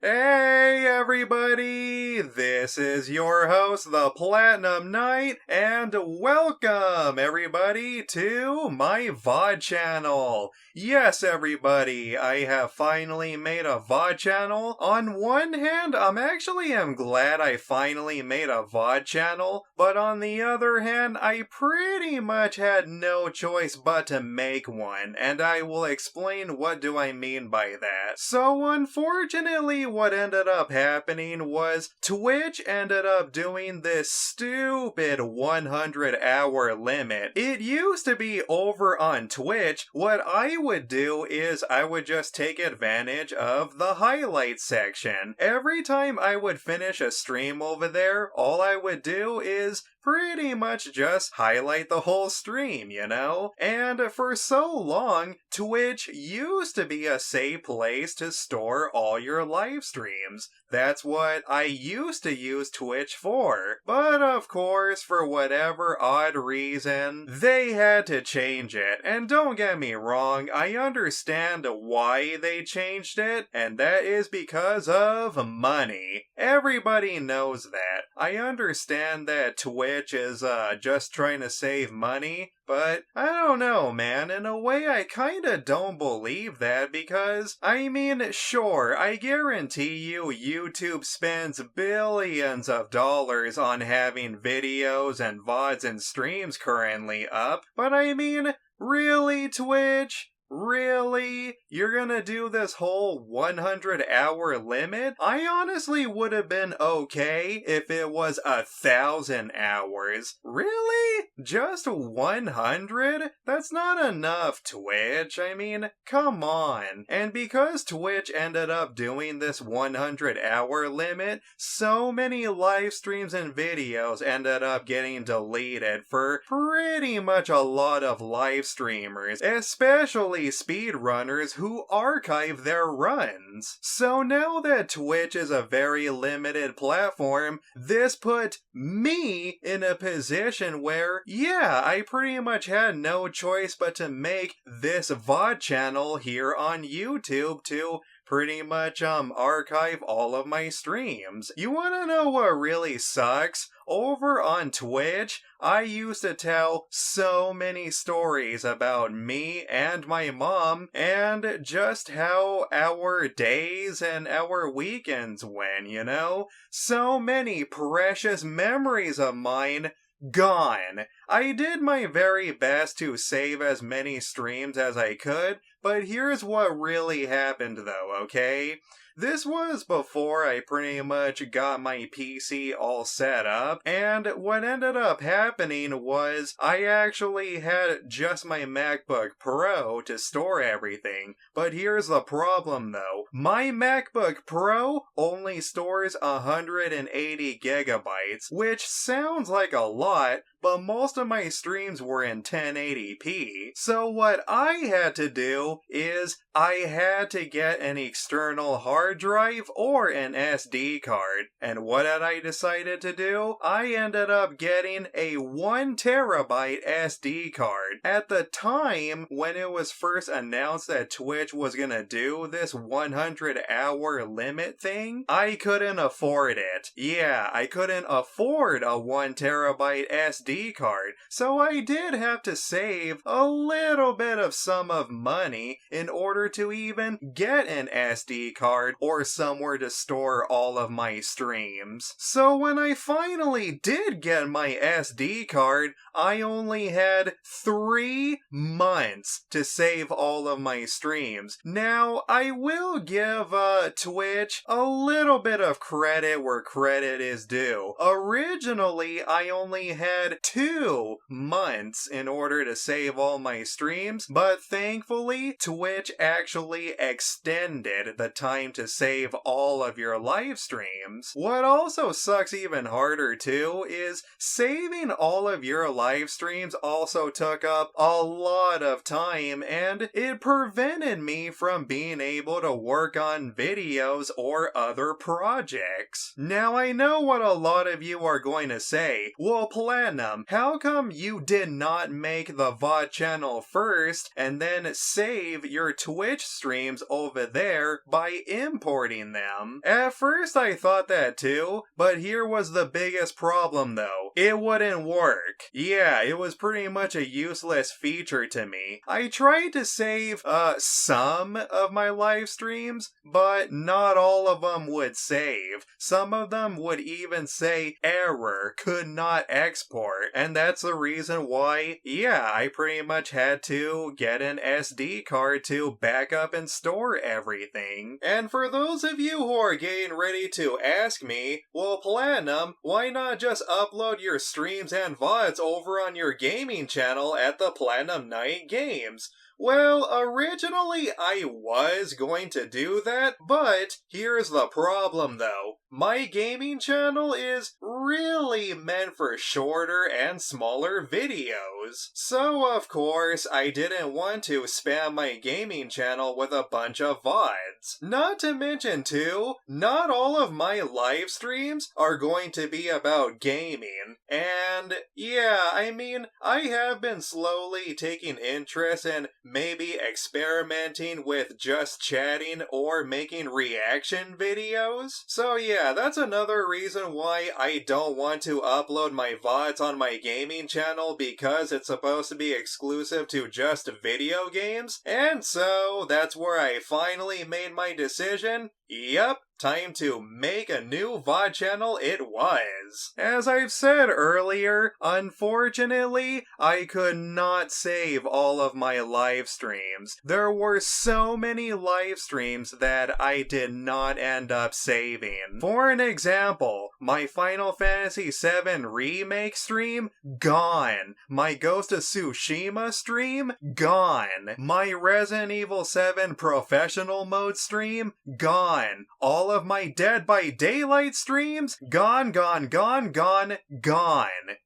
Hey everybody, this is your host, the Platinum Knight, and welcome everybody to my VOD channel. Yes everybody, I have finally made a VOD channel. On one hand, I'm glad I finally made a VOD channel, but on the other hand, I pretty much had no choice but to make one, and I will explain what do I mean by that. So unfortunately, what ended up happening was Twitch ended up doing this stupid 100-hour limit. It used to be over on Twitch, what I would do is I would just take advantage of the highlights section. Every time I would finish a stream over there, all I would do is pretty much just highlight the whole stream, you know? And for so long, Twitch used to be a safe place to store all your live streams. That's what I used to use Twitch for. But of course, for whatever odd reason, they had to change it. And don't get me wrong, I understand why they changed it, and that is because of money. Everybody knows that. I understand that Twitch is just trying to save money, but I don't know, man. In a way, I kinda don't believe that because, I mean, sure, I guarantee you YouTube spends billions of dollars on having videos and VODs and streams currently up, but I mean, really, Twitch? Really? You're gonna do this whole 100-hour limit? I honestly would have been okay if it was 1,000 hours. Really? Just 100? That's not enough, Twitch. I mean, come on. And because Twitch ended up doing this 100-hour limit, so many live streams and videos ended up getting deleted for pretty much a lot of live streamers, especially speedrunners who archive their runs. So now that Twitch is a very limited platform, this put me in a position where, yeah, I pretty much had no choice but to make this VOD channel here on YouTube to pretty much archive all of my streams. You wanna know what really sucks? Over on Twitch, I used to tell so many stories about me and my mom and just how our days and our weekends went, you know? So many precious memories of mine gone. I did my very best to save as many streams as I could, but here's what really happened though, okay? This was before I pretty much got my PC all set up, and what ended up happening was I actually had just my MacBook Pro to store everything. But here's the problem though. My MacBook Pro only stores 180 gigabytes, which sounds like a lot, but most of my streams were in 1080p. So what I had to do is I had to get an external hard drive or an SD card. And what had I decided to do? I ended up getting a 1 terabyte SD card. At the time when it was first announced that Twitch was gonna do this 100-hour limit thing, I couldn't afford it. Yeah, I couldn't afford a 1 terabyte SD card, so I did have to save a little bit of sum of money in order to even get an SD card or somewhere to store all of my streams. So when I finally did get my SD card, I only had 3 months to save all of my streams. Now, I will give Twitch a little bit of credit where credit is due. Originally, I only had 2 months in order to save all my streams, but thankfully, Twitch actually extended the time to save all of your live streams. What also sucks even harder too is saving all of your live streams also took up a lot of time, and it prevented me from being able to work on videos or other projects. Now I know what a lot of you are going to say. Well, Platinum, how come you did not make the VOD channel first and then save save your Twitch streams over there by importing them. At first I thought that too, but here was the biggest problem though. It wouldn't work. Yeah, it was pretty much a useless feature to me. I tried to save, some of my live streams, but not all of them would save. Some of them would even say error, could not export, and that's the reason why, yeah, I pretty much had to get an SD card to back up and store everything. And for those of you who are getting ready to ask me, well, Platinum, why not just upload your streams and VODs over on your gaming channel at the Platinum Night Games? Well, originally I was going to do that, but here's the problem though. My gaming channel is really meant for shorter and smaller videos. So of course, I didn't want to spam my gaming channel with a bunch of VODs. Not to mention too, not all of my live streams are going to be about gaming. And yeah, I mean, I have been slowly taking interest in maybe experimenting with just chatting or making reaction videos. So yeah, that's another reason why I don't want to upload my VODs on my gaming channel, because it's supposed to be exclusive to just video games. And so that's where I finally made my decision. Yep, time to make a new VOD channel it was. As I've said earlier, unfortunately, I could not save all of my live streams. There were so many live streams that I did not end up saving. For an example, my Final Fantasy VII Remake stream, gone. My Ghost of Tsushima stream, gone. My Resident Evil 7 Professional Mode stream, gone. All of my Dead by Daylight streams, gone.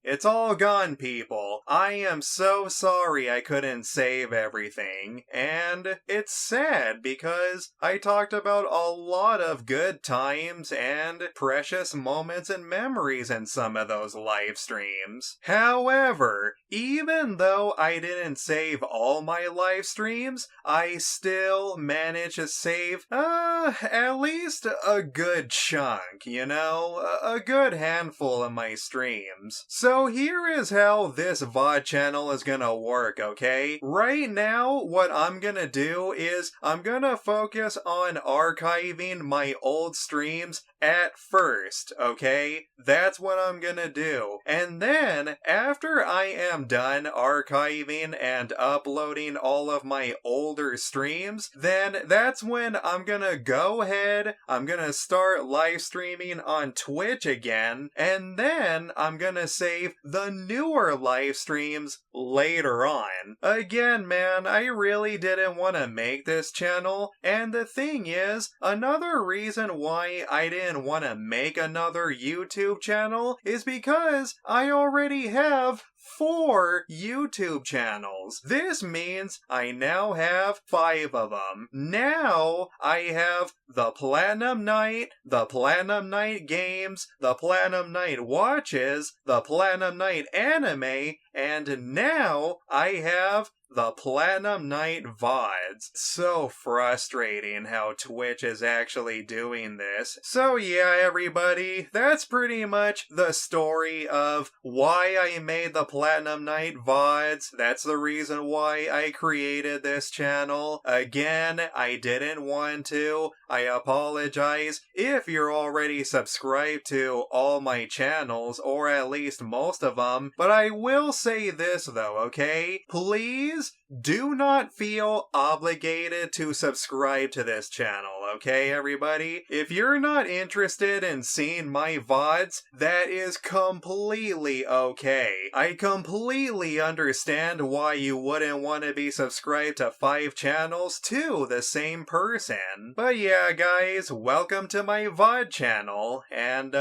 It's all gone, people. I am so sorry I couldn't save everything. And it's sad because I talked about a lot of good times and precious moments and memories in some of those live streams. However, even though I didn't save all my live streams, I still managed to save, at least a good chunk, you know? A good handful of my streams. So here is how this VOD channel is gonna work, okay? Right now, what I'm gonna do is I'm gonna focus on archiving my old streams at first, okay? That's what I'm gonna do. And then, after I am done archiving and uploading all of my older streams, then that's when I'm gonna go ahead, I'm gonna start live streaming on Twitch again, and then I'm gonna save the newer live streams later on. Again, man, I really didn't want to make this channel, and the thing is, another reason why I didn't want to make another YouTube channel is because I already have 4 YouTube channels. This means I now have 5 of them. Now I have the Platinum Night, the Platinum Night Games, the Platinum Night Watches, the Platinum Night Anime, and now I have the Platinum Night VODs. So frustrating how Twitch is actually doing this. So yeah, everybody, that's pretty much the story of why I made the Platinum Night VODs. That's the reason why I created this channel. Again, I didn't want to. I apologize if you're already subscribed to all my channels, or at least most of them, but I will say this though, okay? Please do not feel obligated to subscribe to this channel, okay, everybody? If you're not interested in seeing my VODs, that is completely okay. I completely understand why you wouldn't want to be subscribed to 5 channels to the same person. But yeah, guys, welcome to my VOD channel. And,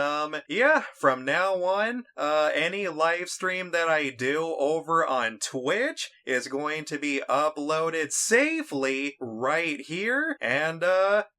yeah, from now on, any live stream that I do over on Twitch is going to be uploaded safely right here. And,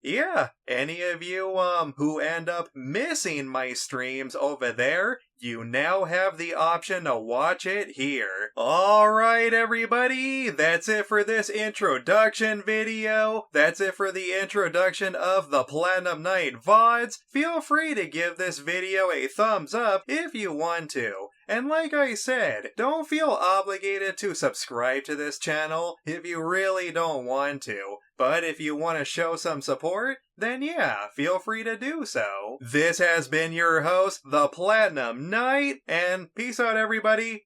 Yeah, any of you who end up missing my streams over there, you now have the option to watch it here. Alright everybody, that's it for this introduction video. That's it for the introduction of the Platinum Night VODs. Feel free to give this video a thumbs up if you want to. And like I said, don't feel obligated to subscribe to this channel if you really don't want to. But if you want to show some support, then yeah, feel free to do so. This has been your host, the Platinum Knight, and peace out everybody.